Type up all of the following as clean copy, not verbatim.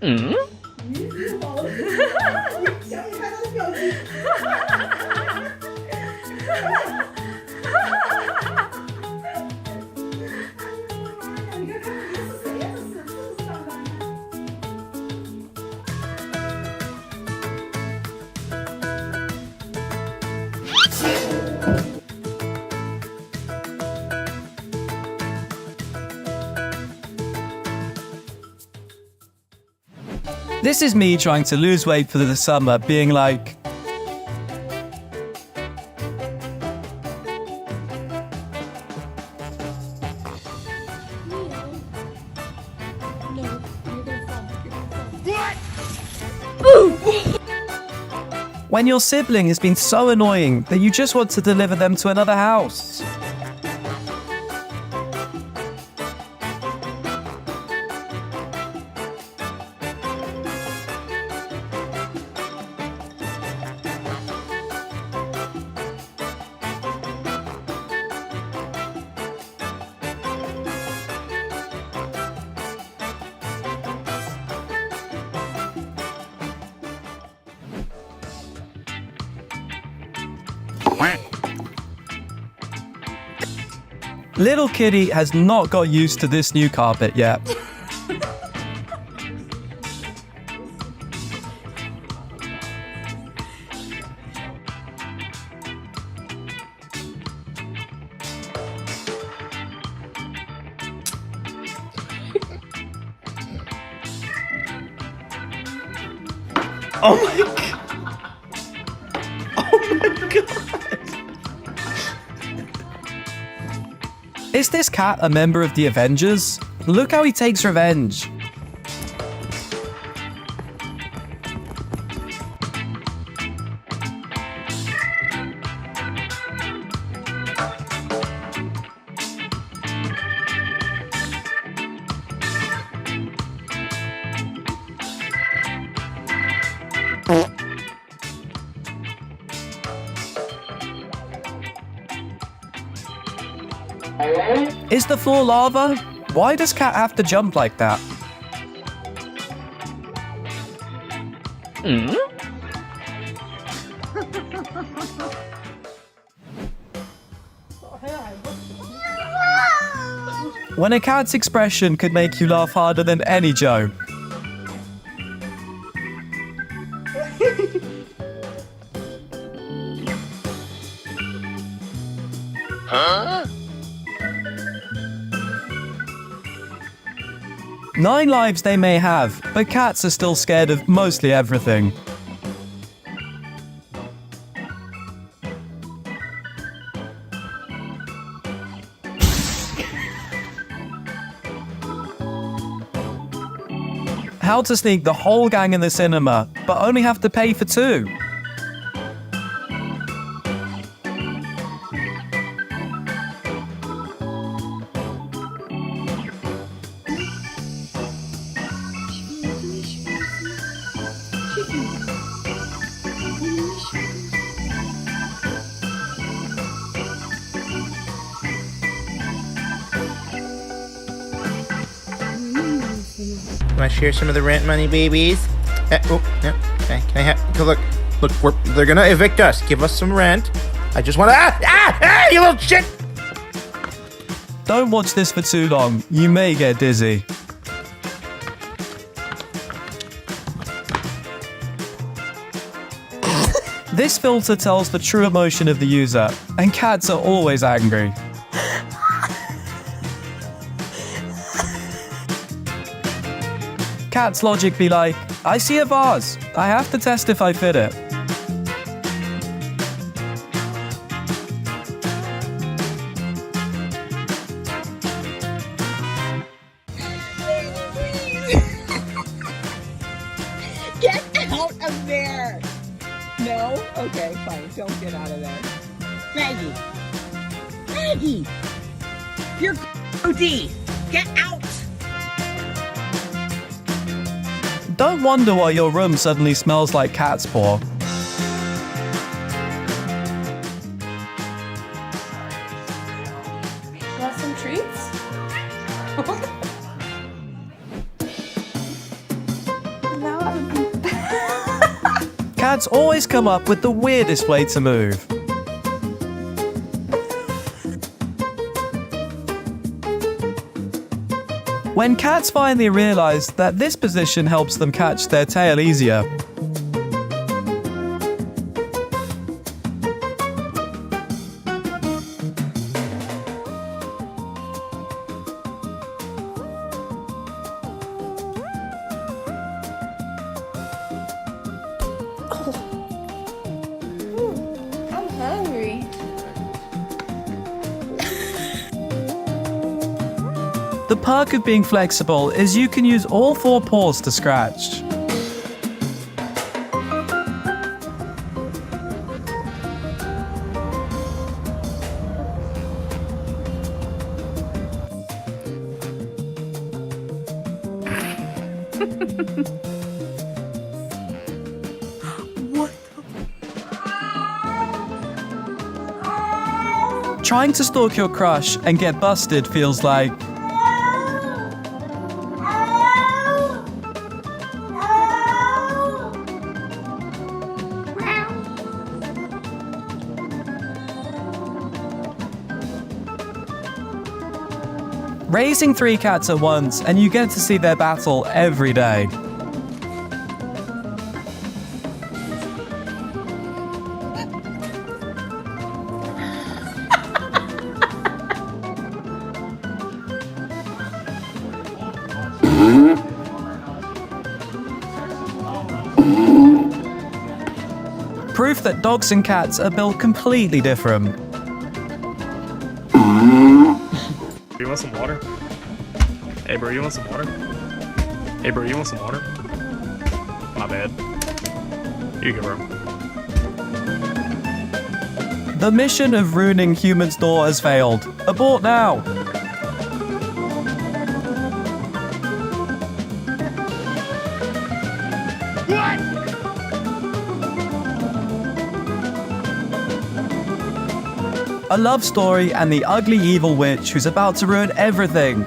嗯。想你看他的表情。你看看这是谁呀？这是当当。This is me trying to lose weight for the summer, being like, when your sibling has been so annoying that you just want to deliver them to another house. Little Kitty has not got used to this new carpet yet. Oh my god! Oh my god! Is this cat a member of the Avengers? Look how he takes revenge. Is the floor lava? Why does cat have to jump like that? Hmm? When a cat's expression could make you laugh harder than any joke. Huh? 9 lives they may have, but cats are still scared of mostly everything. How to sneak the whole gang in the cinema, but only have to pay for 2. Want to share some of the rent money, babies? Oh, no. Okay, can I have? Look, they're gonna evict us. Give us some rent. I just want to. You little shit! Don't watch this for too long, you may get dizzy. This filter tells the true emotion of the user, and cats are always angry. Cat's logic be like, I see a vase, I have to test if I fit it. Get out of there! No? Okay, fine. Don't get out of there. Maggie! Maggie! You're OD! Get out! Don't wonder why your room suddenly smells like cat's paw. Want some treats? cats always come up with the weirdest way to move. When cats finally realize that this position helps them catch their tail easier, I'm hungry. the perk of being flexible is you can use all 4 paws to scratch. Trying to stalk your crush and get busted feels like raising 3 cats at once, and you get to see their battle every day. Proof that dogs and cats are built completely different. You want some water? Hey bro, you want some water? Hey bro, you want some water? My bad. You go, bro. The mission of ruining humans' door has failed. Abort now! A love story and the ugly evil witch who's about to ruin everything.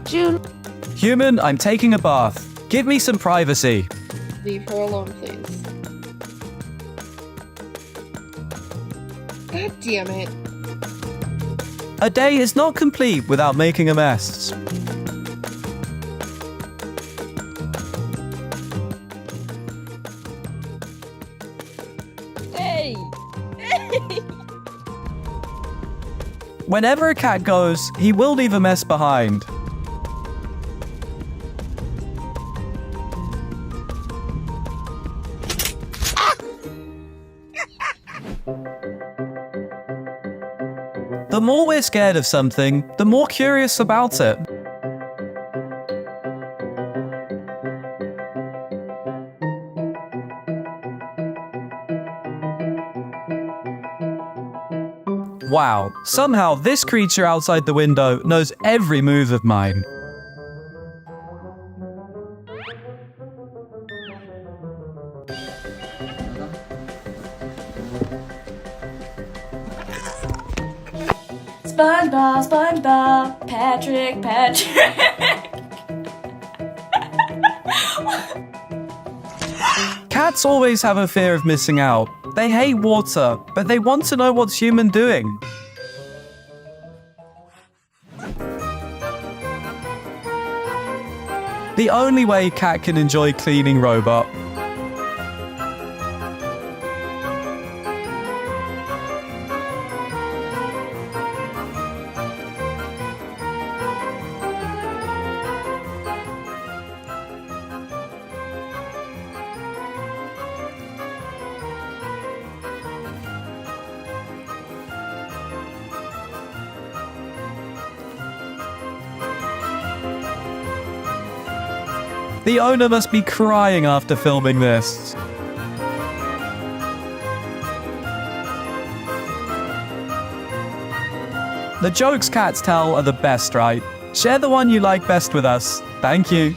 June, Human, I'm taking a bath. Give me some privacy. leave her alone, please. God damn it. A day is not complete without making a mess. Hey! Whenever a cat goes, he will leave a mess behind. The more we're scared of something, the more curious about it. Wow, somehow this creature outside the window knows every move of mine. SpongeBob, SpongeBob, Patrick. Cats always have a fear of missing out. They hate water, but they want to know what's human doing. The only way cat can enjoy cleaning robot. The owner must be crying after filming this. The jokes cats tell are the best, right? Share the one you like best with us. Thank you.